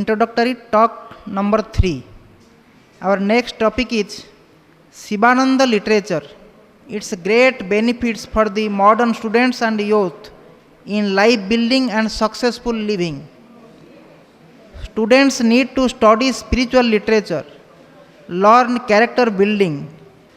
introductory talk number 3. Our next topic is Sivananda literature. Its great benefits for the modern students and youth in life building and successful living. Students need to study spiritual literature, learn character building,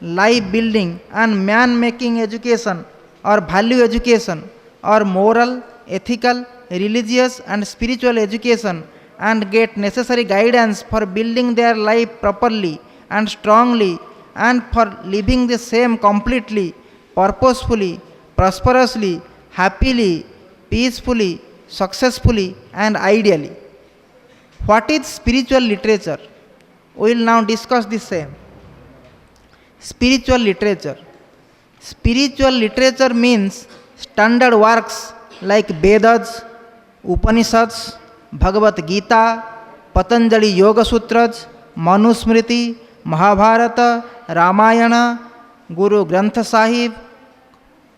life building, and man making education or value education or moral, ethical, religious, and spiritual education and get necessary guidance for building their life properly and strongly and for living the same completely, purposefully, prosperously, happily, peacefully, successfully, and ideally. What is spiritual literature? We will now discuss the same. Spiritual literature. Spiritual literature means standard works like Vedas, Upanishads, Bhagavad Gita, Patanjali Yoga Sutras, Manusmriti, Mahabharata, Ramayana, Guru Granth Sahib,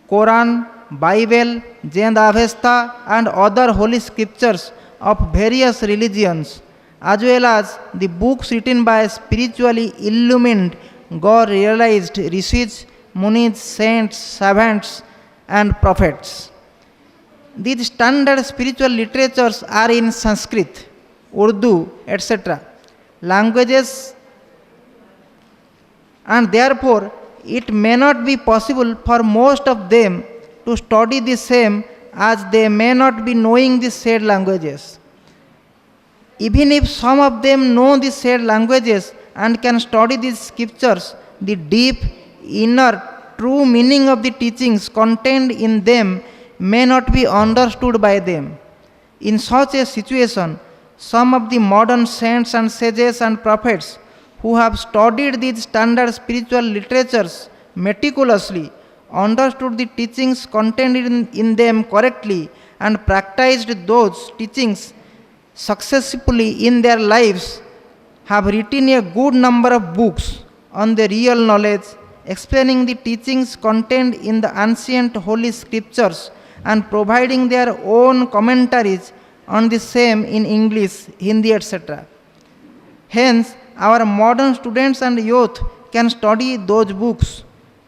Quran, Bible, Jain Avesta, and other holy scriptures of various religions, as well as the books written by spiritually illumined, God-realized rishis, munis, saints, savants, and prophets. These standard spiritual literatures are in Sanskrit, Urdu, etc. languages, and therefore it may not be possible for most of them to study the same, as they may not be knowing the said languages. Even if some of them know the said languages and can study these scriptures, the deep, inner, true meaning of the teachings contained in them may not be understood by them. In such a situation, some of the modern saints and sages and prophets who have studied these standard spiritual literatures meticulously, understood the teachings contained in them correctly, and practiced those teachings successfully in their lives, have written a good number of books on the real knowledge, explaining the teachings contained in the ancient holy scriptures and providing their own commentaries on the same in English, Hindi, etc. Hence, our modern students and youth can study those books,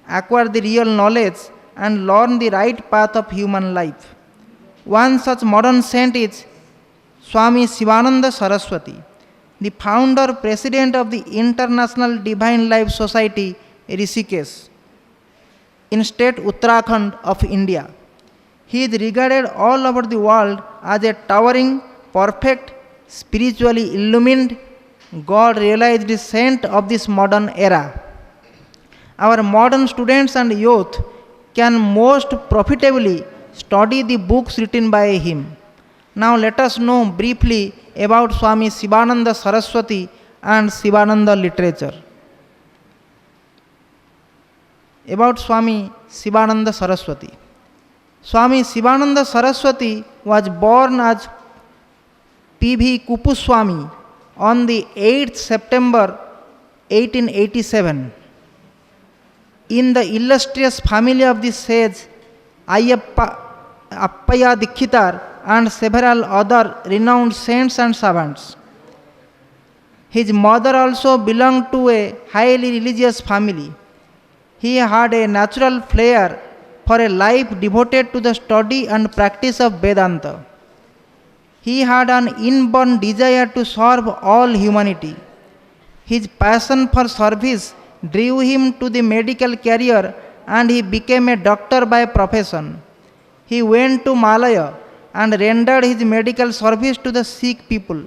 acquire the real knowledge, and learn the right path of human life. One such modern saint is Swami Sivananda Saraswati, the founder president of the International Divine Life Society, Rishikesh, in state Uttarakhand of India. He is regarded all over the world as a towering, perfect, spiritually illumined, God-realized saint of this modern era. Our modern students and youth can most profitably study the books written by him. Now let us know briefly about Swami Sivananda Saraswati and Sivananda literature. About Swami Sivananda Saraswati. Swami Sivananda Saraswati was born as P.V. Kupuswamy on the 8th September 1887 in the illustrious family of the sage Appaya Dikshitar and several other renowned saints and savants. His mother also belonged to a highly religious family. He had a natural flair for a life devoted to the study and practice of Vedanta. He had an inborn desire to serve all humanity. His passion for service drew him to the medical career, and he became a doctor by profession. He went to Malaya and rendered his medical service to the sick people.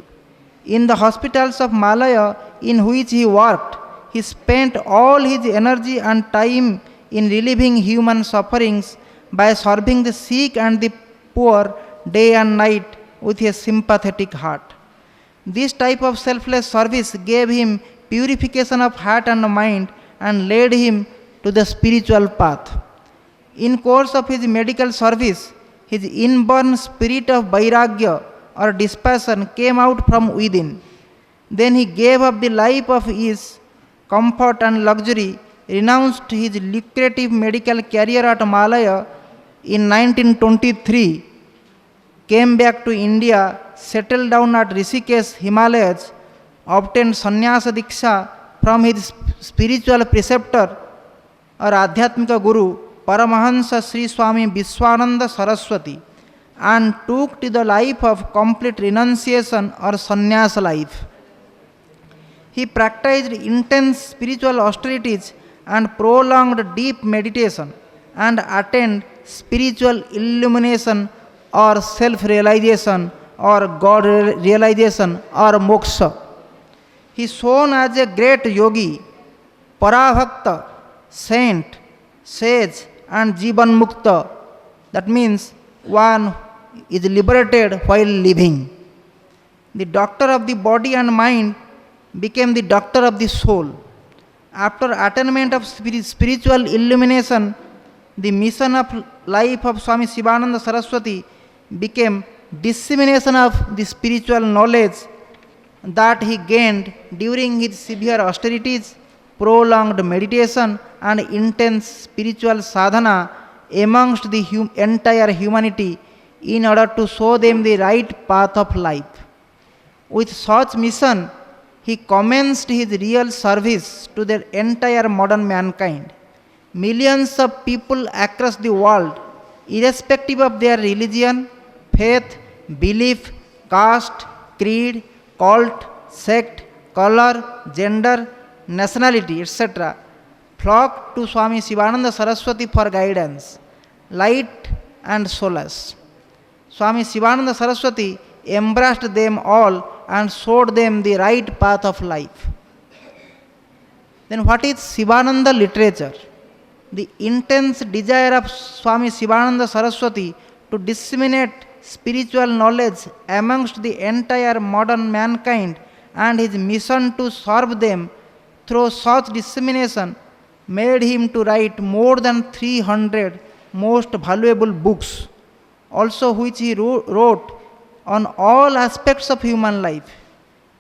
In the hospitals of Malaya in which he worked, he spent all his energy and time in relieving human sufferings by serving the sick and the poor day and night with a sympathetic heart. This type of selfless service gave him purification of heart and mind and led him to the spiritual path. In course of his medical service, his inborn spirit of vairagya or dispassion came out from within. Then he gave up the life of ease, comfort and luxury, renounced his lucrative medical career at Malaya in 1923, came back to India, settled down at Rishikesh, Himalayas, obtained sannyasa diksha from his spiritual preceptor or Adhyatmika Guru, Paramahansa Sri Swami Vishwananda Saraswati, and took to the life of complete renunciation or sannyasa life. He practiced intense spiritual austerities and prolonged deep meditation and attained spiritual illumination or self realization or God realization or moksha. He shone as a great yogi, parabhakta, saint, sage, and jivan mukta. That means one is liberated while living. The doctor of the body and mind became the doctor of the soul. After attainment of spiritual illumination, the mission of life of Swami Sivananda Saraswati became dissemination of the spiritual knowledge that he gained during his severe austerities, prolonged meditation, and intense spiritual sadhana amongst the entire humanity in order to show them the right path of life. With such mission, he commenced his real service to the entire modern mankind. Millions of people across the world, irrespective of their religion, faith, belief, caste, creed, cult, sect, color, gender, nationality, etc., flocked to Swami Sivananda Saraswati for guidance, light, and solace. Swami Sivananda Saraswati embraced them all and showed them the right path of life. Then, what is Sivananda literature? The intense desire of Swami Sivananda Saraswati to disseminate spiritual knowledge amongst the entire modern mankind and his mission to serve them through such dissemination made him to write more than 300 most valuable books, also which he wrote on all aspects of human life,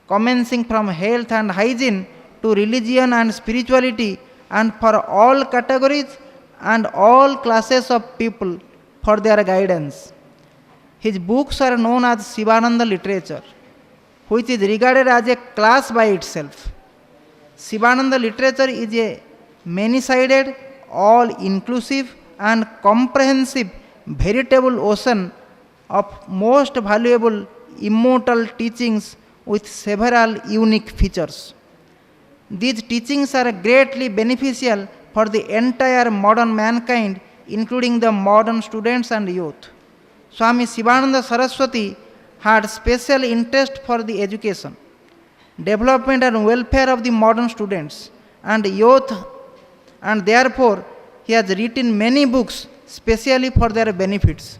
commencing from health and hygiene to religion and spirituality, and for all categories and all classes of people for their guidance. His books are known as Sivananda literature, which is regarded as a class by itself. Sivananda literature is a many-sided, all-inclusive and comprehensive veritable ocean of most valuable immortal teachings with several unique features. These teachings are greatly beneficial for the entire modern mankind, including the modern students and youth. Swami Sivananda Saraswati had special interest for the education, development and welfare of the modern students and youth, and therefore he has written many books specially for their benefits.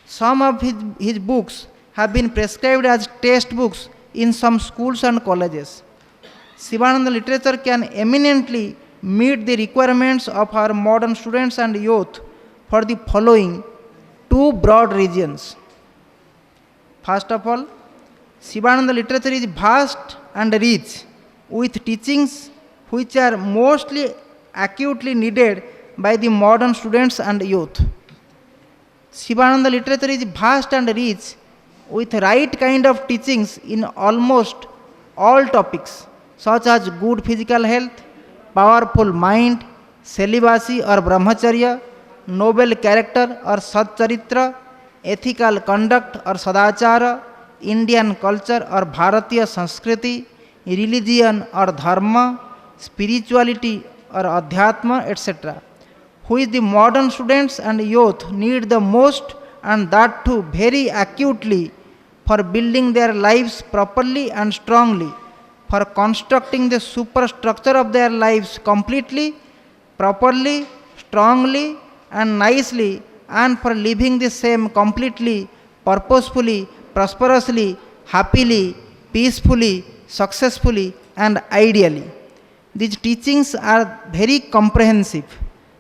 Some of his books have been prescribed as textbooks in some schools and colleges. Sivananda literature can eminently meet the requirements of our modern students and youth for the following two broad regions. First of all, Sivananda literature is vast and rich with teachings which are mostly acutely needed by the modern students and youth. Sivananda literature is vast and rich with right kind of teachings in almost all topics such as good physical health, powerful mind, celibacy or brahmacharya, noble character or satcharitra, ethical conduct or sadachara, Indian culture or Bharatiya Sanskriti, religion or dharma, spirituality or adhyatma, etc., which the modern students and youth need the most, and that too very acutely, for building their lives properly and strongly, for constructing the superstructure of their lives completely, properly, strongly, and nicely, and for living the same completely, purposefully, prosperously, happily, peacefully, successfully, and ideally. These teachings are very comprehensive.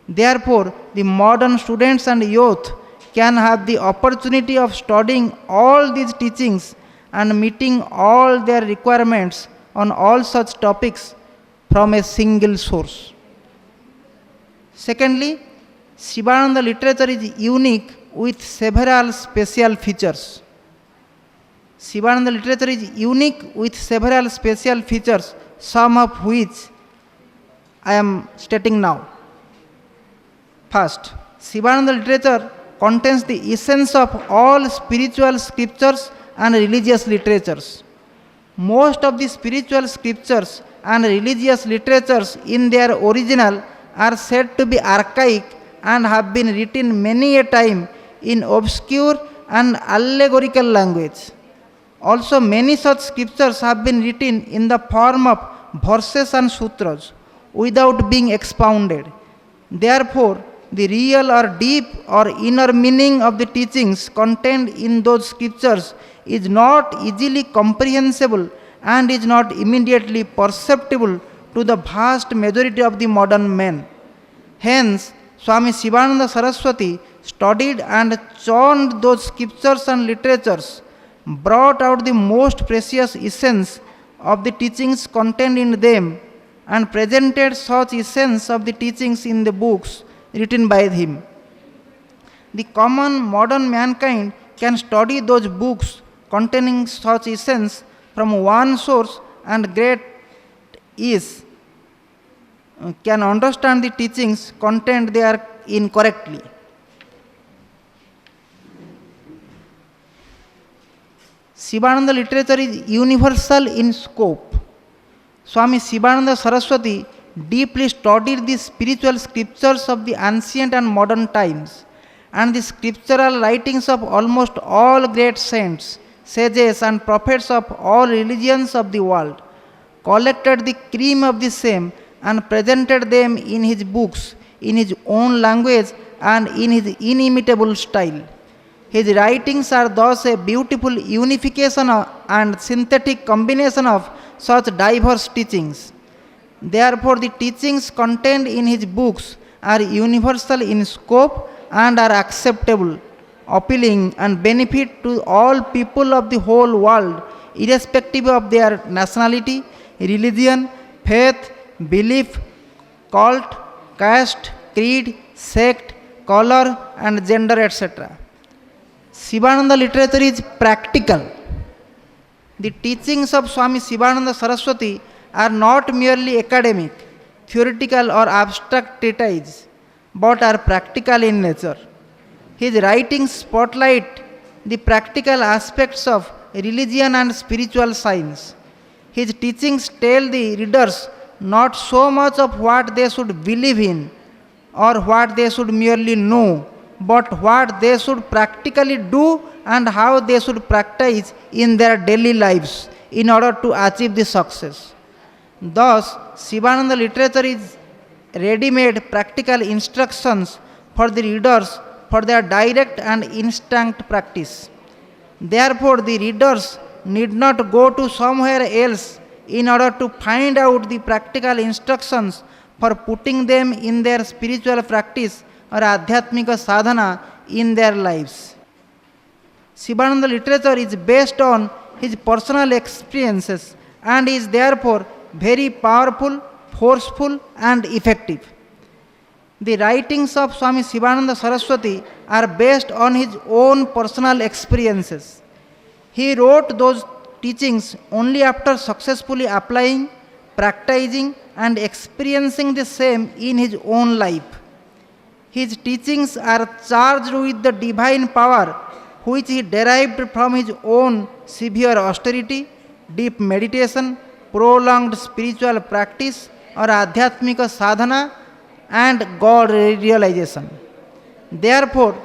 Therefore, the modern students and youth can have the opportunity of studying all these teachings and meeting all their requirements on all such topics from a single source. Secondly, Sivananda literature is unique with several special features. Sivananda literature is unique with several special features, some of which I am stating now. First, Sivananda literature contains the essence of all spiritual scriptures and religious literatures. Most of the spiritual scriptures and religious literatures in their original are said to be archaic and have been written many a time in obscure and allegorical language. Also, many such scriptures have been written in the form of verses and sutras without being expounded. Therefore, the real or deep or inner meaning of the teachings contained in those scriptures is not easily comprehensible and is not immediately perceptible to the vast majority of the modern men. Hence, Swami Sivananda Saraswati studied and churned those scriptures and literatures, brought out the most precious essence of the teachings contained in them, and presented such essence of the teachings in the books written by him. The common modern mankind can study those books containing such essence from one source and great ease can understand the teachings contained there incorrectly. Sivananda literature is universal in scope. Swami Sivananda Saraswati deeply studied the spiritual scriptures of the ancient and modern times and the scriptural writings of almost all great saints, sages, and prophets of all religions of the world, collected the cream of the same and presented them in his books in his own language and in his inimitable style. His writings are thus a beautiful unification and synthetic combination of such diverse teachings. Therefore, the teachings contained in his books are universal in scope and are acceptable, appealing, and benefit to all people of the whole world, irrespective of their nationality, religion, faith, belief, cult, caste, creed, sect, color, and gender, etc. Sivananda literature is practical. The teachings of Swami Sivananda Saraswati are not merely academic, theoretical, or abstract treatises, but are practical in nature. His writings spotlight the practical aspects of religion and spiritual science. His teachings tell the readers not so much of what they should believe in or what they should merely know, but what they should practically do and how they should practice in their daily lives in order to achieve the success. Thus, Sivananda literature is ready-made practical instructions for the readers for their direct and instant practice. Therefore, the readers need not go to somewhere else in order to find out the practical instructions for putting them in their spiritual practice or adhyatmika sadhana in their lives. Sivananda literature is based on his personal experiences and is therefore very powerful, forceful, and effective. The writings of Swami Sivananda Saraswati are based on his own personal experiences. He wrote those teachings only after successfully applying, practicing, and experiencing the same in his own life. His teachings are charged with the divine power which he derived from his own severe austerity, deep meditation, prolonged spiritual practice, or adhyatmika sadhana and God realization. Therefore,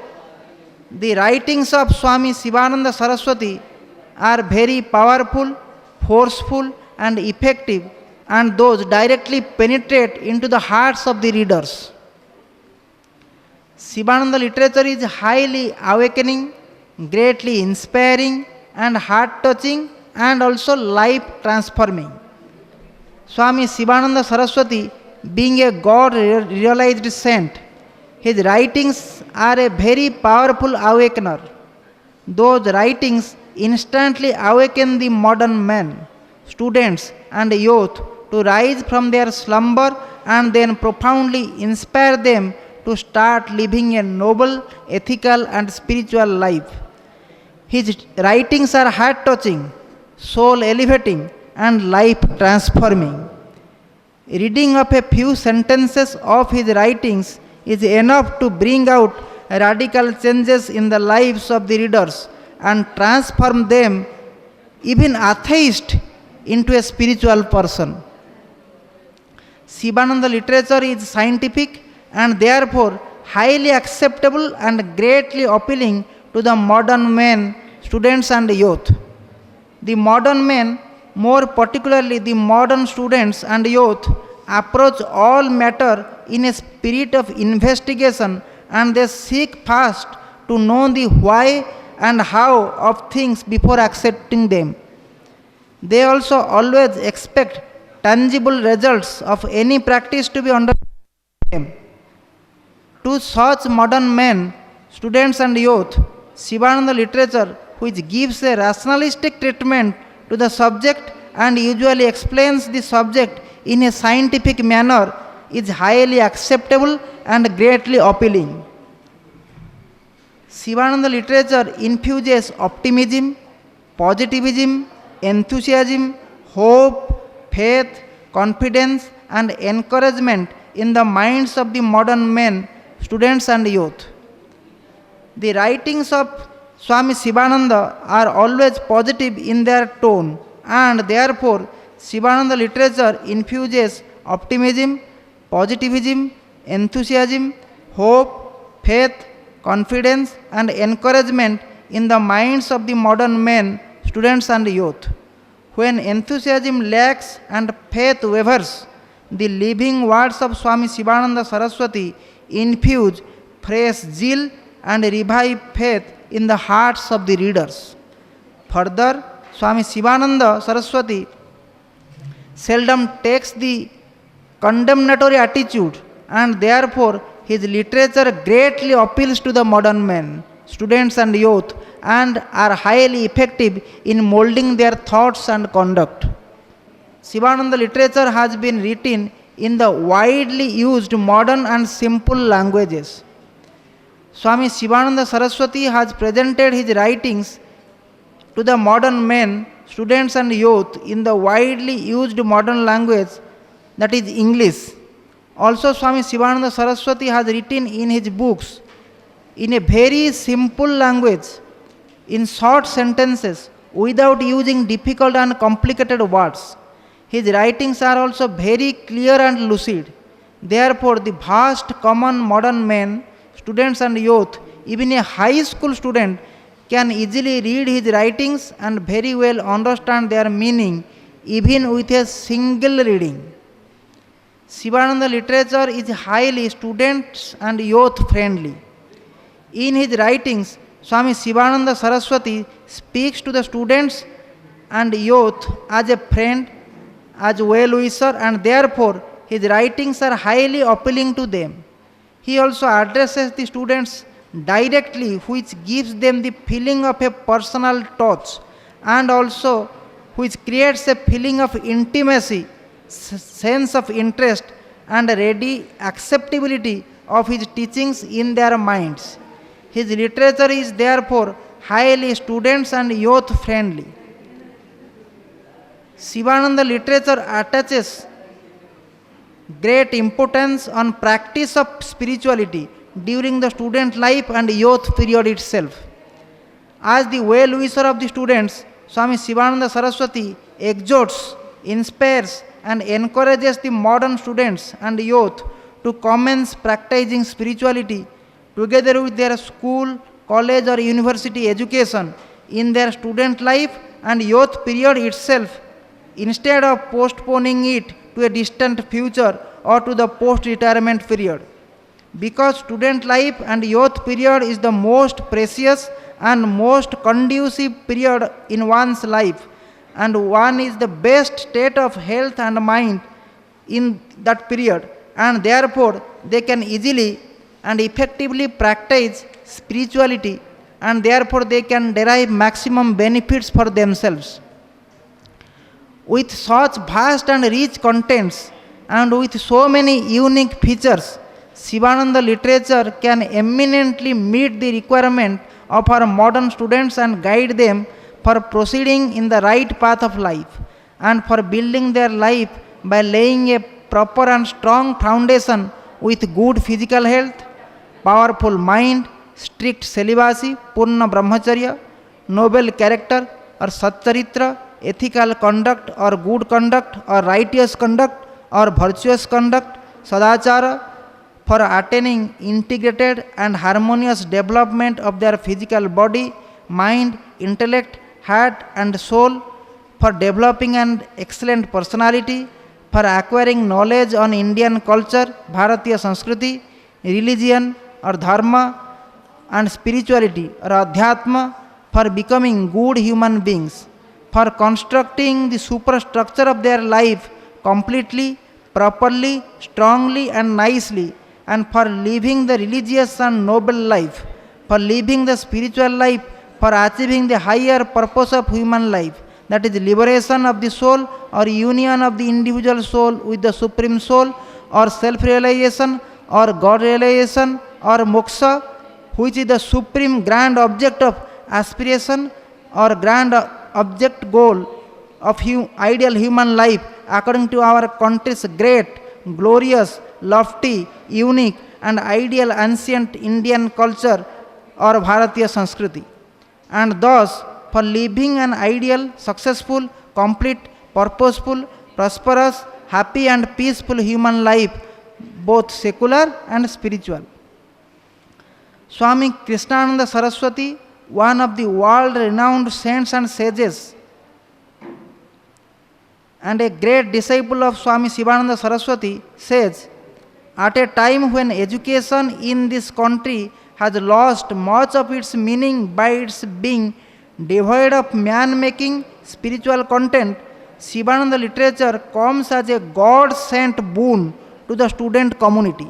the writings of Swami Sivananda Saraswati are very powerful, forceful, and effective, and those directly penetrate into the hearts of the readers. Sivananda literature is highly awakening, greatly inspiring, and heart-touching, and also life-transforming. Swami Sivananda Saraswati, being a God-realized saint, his writings are a very powerful awakener. Those writings instantly awaken the modern men, students, and youth to rise from their slumber and then profoundly inspire them to start living a noble, ethical, and spiritual life. His writings are heart touching, soul elevating, and life transforming. Reading of a few sentences of his writings is enough to bring out radical changes in the lives of the readers and transform them, even atheist, into a spiritual person. Sivananda literature is scientific and therefore highly acceptable and greatly appealing to the modern men, students, and youth. The modern men, more particularly the modern students and youth, approach all matter in a spirit of investigation, and they seek first to know the why and how of things before accepting them. They also always expect tangible results of any practice to be undertaken by them. To such modern men, students, and youth, Sivananda literature, which gives a rationalistic treatment to the subject and usually explains the subject in a scientific manner, is highly acceptable and greatly appealing. Sivananda literature infuses optimism, positivism, enthusiasm, hope, faith, confidence, and encouragement in the minds of the modern men, students, and youth. The writings of Swami Sivananda are always positive in their tone, and therefore Sivananda literature infuses optimism, positivism, enthusiasm, hope, faith, confidence, and encouragement in the minds of the modern men, students, and youth. When enthusiasm lacks and faith wavers, the living words of Swami Sivananda Saraswati infuse fresh zeal and revive faith in the hearts of the readers. Further, Swami Sivananda Saraswati seldom takes the condemnatory attitude, and therefore his literature greatly appeals to the modern men, students, and youth, and are highly effective in molding their thoughts and conduct. Sivananda literature has been written in the widely used modern and simple languages. Swami Sivananda Saraswati has presented his writings to the modern men, students, and youth in the widely used modern language, that is English. Also, Swami Sivananda Saraswati has written in his books in a very simple language, in short sentences, without using difficult and complicated words. His writings are also very clear and lucid. Therefore, the vast common modern men, students, and youth, even a high school student, can easily read his writings and very well understand their meaning, even with a single reading. Sivananda literature is highly student and youth friendly. In his writings, Swami Sivananda Saraswati speaks to the students and youth as a friend, as well-wisher, and therefore his writings are highly appealing to them. He also addresses the students directly, which gives them the feeling of a personal touch, and also which creates a feeling of intimacy, sense of interest, and ready acceptability of his teachings in their minds. His literature is therefore highly students and youth friendly. Sivananda literature attaches great importance on practice of spirituality during the student life and youth period itself. As the well-wisher of the students, Swami Sivananda Saraswati exhorts, inspires, and encourages the modern students and youth to commence practicing spirituality together with their school, college, or university education in their student life and youth period itself, instead of postponing it to a distant future or to the post-retirement period. Because student life and youth period is the most precious and most conducive period in one's life, and one is the best state of health and mind in that period, and therefore they can easily and effectively practice spirituality, and therefore they can derive maximum benefits for themselves. With such vast and rich contents and with so many unique features, Sivananda literature can eminently meet the requirement of our modern students and guide them for proceeding in the right path of life and for building their life by laying a proper and strong foundation with good physical health, powerful mind, strict celibacy, Purna Brahmacharya, noble character or Satcharitra, ethical conduct or good conduct or righteous conduct or virtuous conduct, Sadachara, for attaining integrated and harmonious development of their physical body, mind, intellect, heart and soul, for developing an excellent personality, for acquiring knowledge on Indian culture, Bharatiya Sanskriti, religion or dharma and spirituality or adhyatma, for becoming good human beings, for constructing the superstructure of their life completely, properly, strongly and nicely, and for living the religious and noble life, for living the spiritual life, for achieving the higher purpose of human life, that is liberation of the soul or union of the individual soul with the supreme soul, or self-realization or God realization or moksha, which is the supreme grand object of aspiration or grand object goal of ideal human life according to our country's great, glorious, lofty, unique and ideal ancient Indian culture or Bharatiya Sanskriti. And thus, for living an ideal, successful, complete, purposeful, prosperous, happy and peaceful human life, both secular and spiritual. Swami Krishnananda Saraswati, one of the world-renowned saints and sages, and a great disciple of Swami Sivananda Saraswati, says, at a time when education in this country has lost much of its meaning by its being devoid of man-making spiritual content, Sivananda literature comes as a God-sent boon to the student community.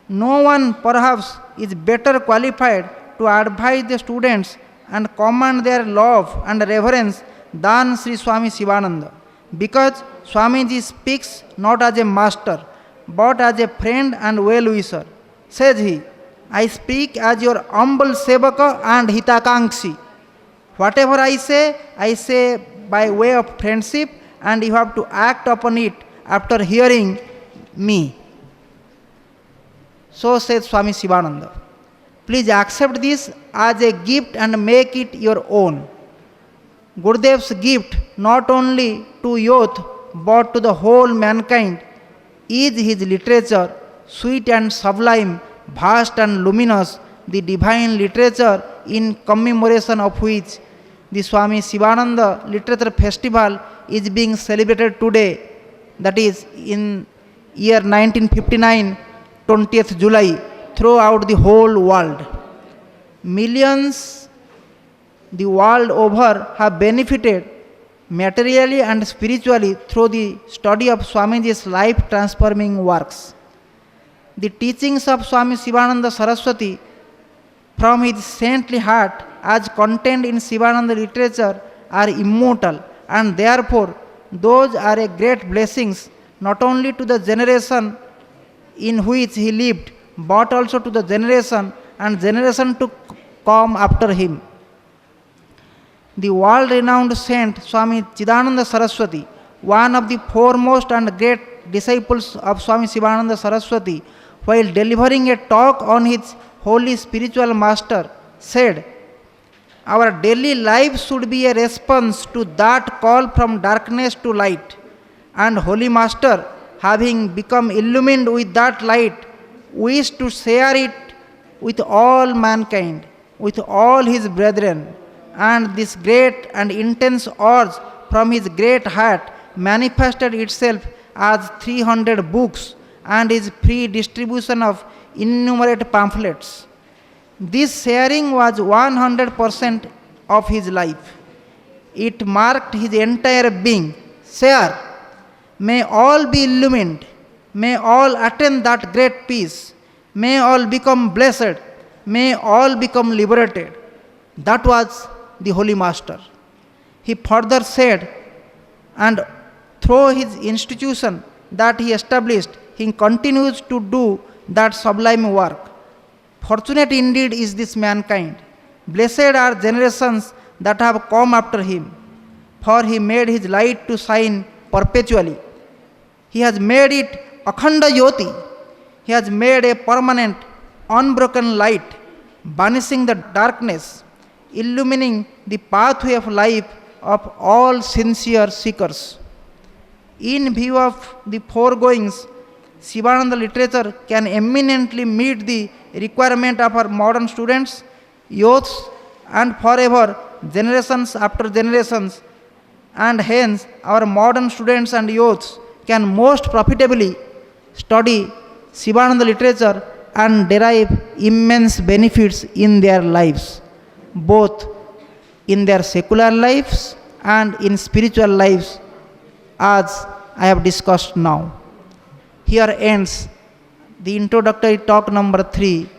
No one perhaps is better qualified to advise the students and command their love and reverence than Sri Swami Sivananda, because Swamiji speaks not as a master but as a friend and well-wisher. Says he, I speak as your humble sevaka and hitakankshi. Whatever I say by way of friendship, and you have to act upon it after hearing me. So says Swami Sivananda. Please accept this as a gift and make it your own. Gurudev's gift not only to youth but to the whole mankind is his literature, sweet and sublime, vast and luminous, the divine literature in commemoration of which the Swami Sivananda Literature Festival is being celebrated today, that is in year 1959, 20th July, throughout the whole world. Millions the world over have benefited materially and spiritually through the study of Swamiji's life-transforming works. The teachings of Swami Sivananda Saraswati from his saintly heart as contained in Sivananda literature are immortal, and therefore those are a great blessings not only to the generation in which he lived but also to the generation and generation to come after him. The world-renowned saint Swami Chidananda Saraswati, one of the foremost and great disciples of Swami Sivananda Saraswati, while delivering a talk on his holy spiritual master, said, our daily life should be a response to that call from darkness to light, and Holy Master, having become illumined with that light, wished to share it with all mankind, with all his brethren, and this great and intense urge from his great heart manifested itself as 300 books and his free distribution of innumerable pamphlets. This sharing was 100% of his life. It marked his entire being. Share. May all be illumined. May all attain that great peace. May all become blessed. May all become liberated. That was the Holy Master. He further said, and through his institution that he established, he continues to do that sublime work. Fortunate indeed is this mankind, Blessed are generations that have come after him, for he made his light to shine perpetually. He has made it Akhanda Jyoti. He has made a permanent, unbroken light, banishing the darkness, illumining the pathway of life of all sincere seekers. In view of the foregoings, Sivananda literature can eminently meet the requirement of our modern students, youths, and forever, generations after generations, and hence our modern students and youths can most profitably study Sivananda literature and derive immense benefits in their lives, both in their secular lives and in spiritual lives, as I have discussed now. Here ends the introductory talk number 3.